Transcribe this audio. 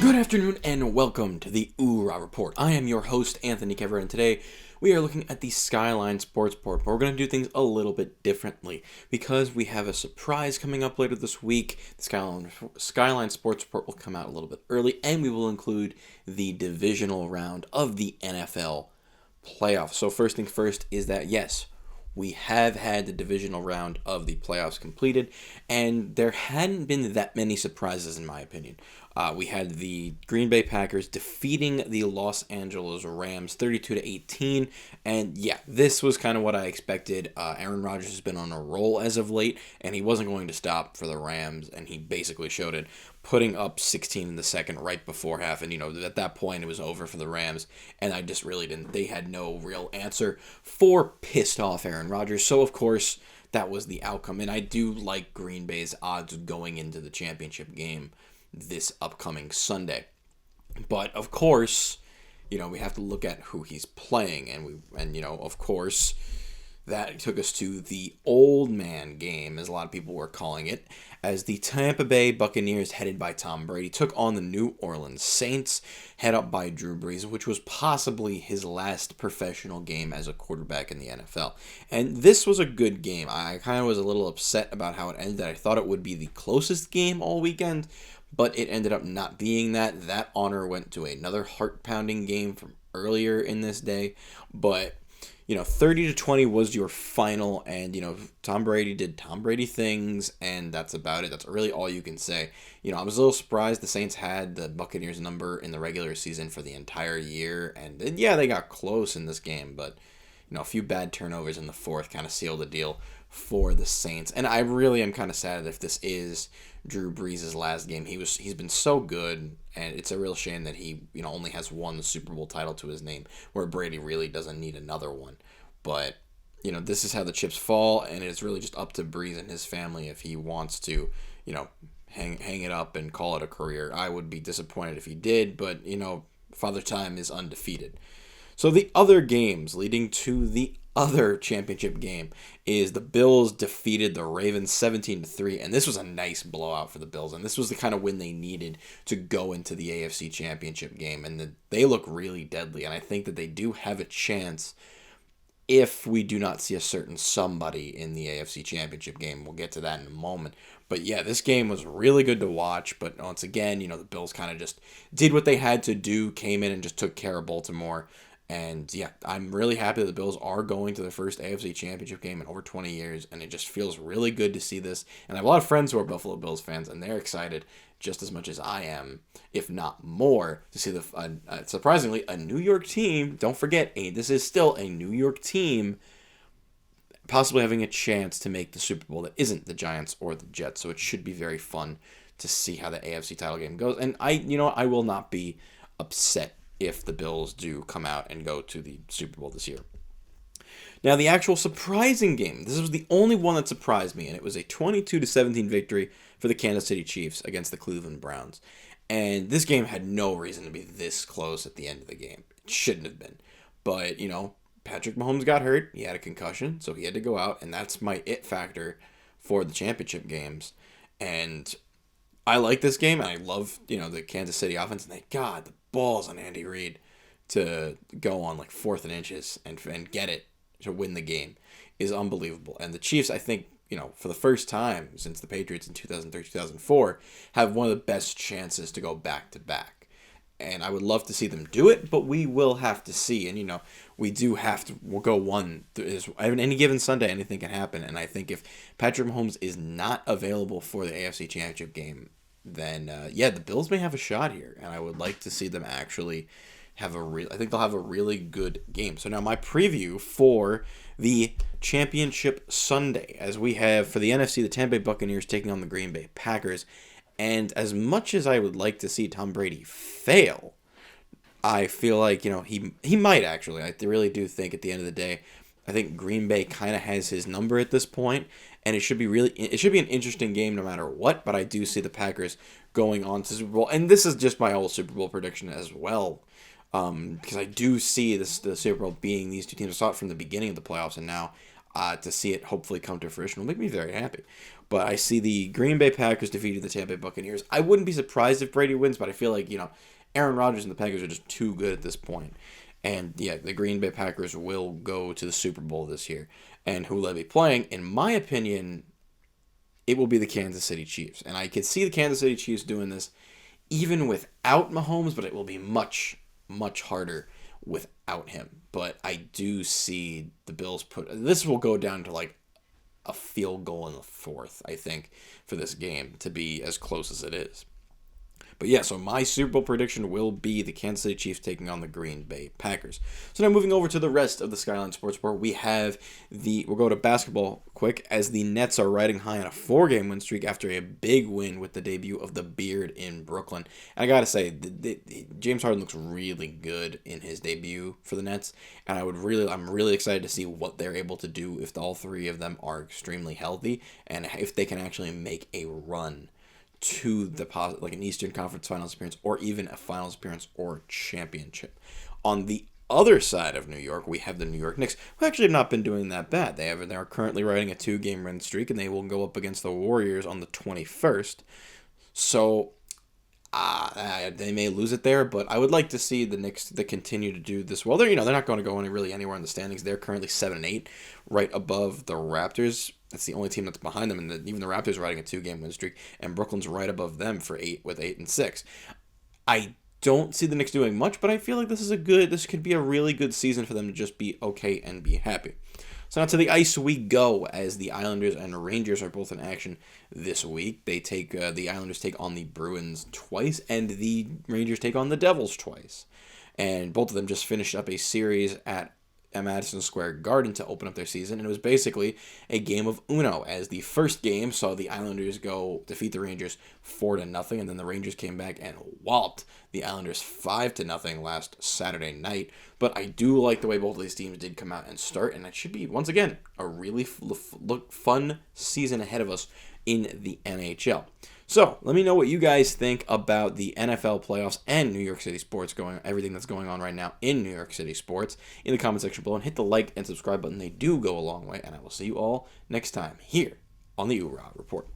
Good afternoon and welcome to the OOH-RAH Report. I am your host, Anthony Kevert, and today we are looking at the Skyline Sports Report, but we're going to do things a little bit differently because we have a surprise coming up later this week. The Skyline Sports Report will come out a little bit early, and we will include the divisional round of the NFL playoffs. So first thing first is that, yes, we have had the divisional round of the playoffs completed, and there hadn't been that many surprises in my opinion. We had the Green Bay Packers defeating the Los Angeles Rams 32-18, and yeah, this was kind of what I expected. Aaron Rodgers has been on a roll as of late, and he wasn't going to stop for the Rams, and he basically showed it, putting up 16 in the second right before half, and at that point it was over for the Rams, and I just really didn't. They had no real answer for pissed off Aaron Rodgers, so of course that was the outcome, and I do like Green Bay's odds going into the championship game this upcoming Sunday. But of course, we have to look at who he's playing, and of course, that took us to the old man game, as a lot of people were calling it, as the Tampa Bay Buccaneers, headed by Tom Brady, took on the New Orleans Saints, head up by Drew Brees, which was possibly his last professional game as a quarterback in the NFL. And this was a good game. I kind of was a little upset about how it ended. I thought it would be the closest game all weekend, but it ended up not being that. That honor went to another heart-pounding game from earlier in this day, but 30-20 was your final, and Tom Brady did Tom Brady things, and that's about it. That's really all you can say. I was a little surprised the Saints had the Buccaneers number in the regular season for the entire year, and yeah, they got close in this game, but a few bad turnovers in the fourth kind of sealed the deal for the Saints. And I really am kind of sad if this is Drew Brees' last game. He's been so good, and it's a real shame that he only has one Super Bowl title to his name, where Brady really doesn't need another one. But this is how the chips fall, and it's really just up to Brees and his family if he wants to hang it up and call it a career. I would be disappointed if he did, but Father Time is undefeated. So the other games leading to the other championship game is the Bills defeated the Ravens 17-3, and this was a nice blowout for the Bills, and this was the kind of win they needed to go into the AFC Championship game, and they look really deadly, and I think that they do have a chance if we do not see a certain somebody in the AFC Championship game. We'll get to that in a moment. But yeah, this game was really good to watch, but once again, the Bills kind of just did what they had to do, came in and just took care of Baltimore. And yeah, I'm really happy that the Bills are going to their first AFC Championship game in over 20 years, and it just feels really good to see this. And I have a lot of friends who are Buffalo Bills fans, and they're excited just as much as I am, if not more, to see surprisingly, a New York team. Don't forget, this is still a New York team possibly having a chance to make the Super Bowl that isn't the Giants or the Jets. So it should be very fun to see how the AFC title game goes. And I will not be upset if the Bills do come out and go to the Super Bowl this year. Now, the actual surprising game, this was the only one that surprised me, and it was a 22-17 victory for the Kansas City Chiefs against the Cleveland Browns. And this game had no reason to be this close at the end of the game. It shouldn't have been. But, Patrick Mahomes got hurt. He had a concussion, so he had to go out, and that's my it factor for the championship games. And I like this game, and I love, the Kansas City offense. And thank God, the balls on Andy Reid to go on like 4th and inches and get it to win the game is unbelievable. And the Chiefs, I think, for the first time since the Patriots in 2003-2004, have one of the best chances to go back-to-back. And I would love to see them do it, but we will have to see. And, we do have to go one. Any given Sunday, anything can happen. And I think if Patrick Mahomes is not available for the AFC Championship game, then, the Bills may have a shot here. And I would like to see them actually I think they'll have a really good game. So now my preview for the Championship Sunday, as we have for the NFC, the Tampa Bay Buccaneers taking on the Green Bay Packers. And as much as I would like to see Tom Brady fail, I feel like, he might actually. I really do think at the end of the day, I think Green Bay kind of has his number at this point, and it should be an interesting game no matter what, but I do see the Packers going on to Super Bowl. And this is just my whole Super Bowl prediction as well, because I do see the Super Bowl being these two teams. I saw it from the beginning of the playoffs, and now to see it hopefully come to fruition will make me very happy. But I see the Green Bay Packers defeating the Tampa Bay Buccaneers. I wouldn't be surprised if Brady wins, but I feel like, Aaron Rodgers and the Packers are just too good at this point. And yeah, the Green Bay Packers will go to the Super Bowl this year. And who will they be playing? In my opinion, it will be the Kansas City Chiefs. And I could see the Kansas City Chiefs doing this even without Mahomes, but it will be much, much harder without him. But I do see the Bills this will go down to like a field goal in the fourth, I think, for this game to be as close as it is. But yeah, so my Super Bowl prediction will be the Kansas City Chiefs taking on the Green Bay Packers. So now moving over to the rest of the Skyline Sports Report, we'll go to basketball quick, as the Nets are riding high on a 4-game win streak after a big win with the debut of the Beard in Brooklyn. And I gotta say, James Harden looks really good in his debut for the Nets, and I'm really excited to see what they're able to do if all three of them are extremely healthy, and if they can actually make a run to like an Eastern Conference Finals appearance, or even a Finals appearance or championship. On the other side of New York, we have the New York Knicks, who actually have not been doing that bad. They are currently riding a 2-game win streak, and they will go up against the Warriors on the 21st. So they may lose it there, but I would like to see the Knicks to continue to do this well. They're not going to go anywhere in the standings. They're currently 7-8, right above the Raptors. That's the only team that's behind them, and even the Raptors are riding a 2-game win streak, and Brooklyn's right above them with 8-6. I don't see the Knicks doing much, but I feel like this could be a really good season for them to just be okay and be happy. So now to the ice we go, as the Islanders and Rangers are both in action this week. The Islanders take on the Bruins twice, and the Rangers take on the Devils twice. And both of them just finished up a series at Madison Square Garden to open up their season, and it was basically a game of Uno, as the first game saw the Islanders defeat the Rangers 4-0, and then the Rangers came back and walloped the Islanders 5-0 last Saturday night. But I do like the way both of these teams did come out and start, and it should be, once again, a really fun season ahead of us in the NHL. So, let me know what you guys think about the NFL playoffs and New York City sports, everything that's going on right now in New York City sports, in the comment section below, and hit the like and subscribe button. They do go a long way, and I will see you all next time here on the OOH-RAH Report.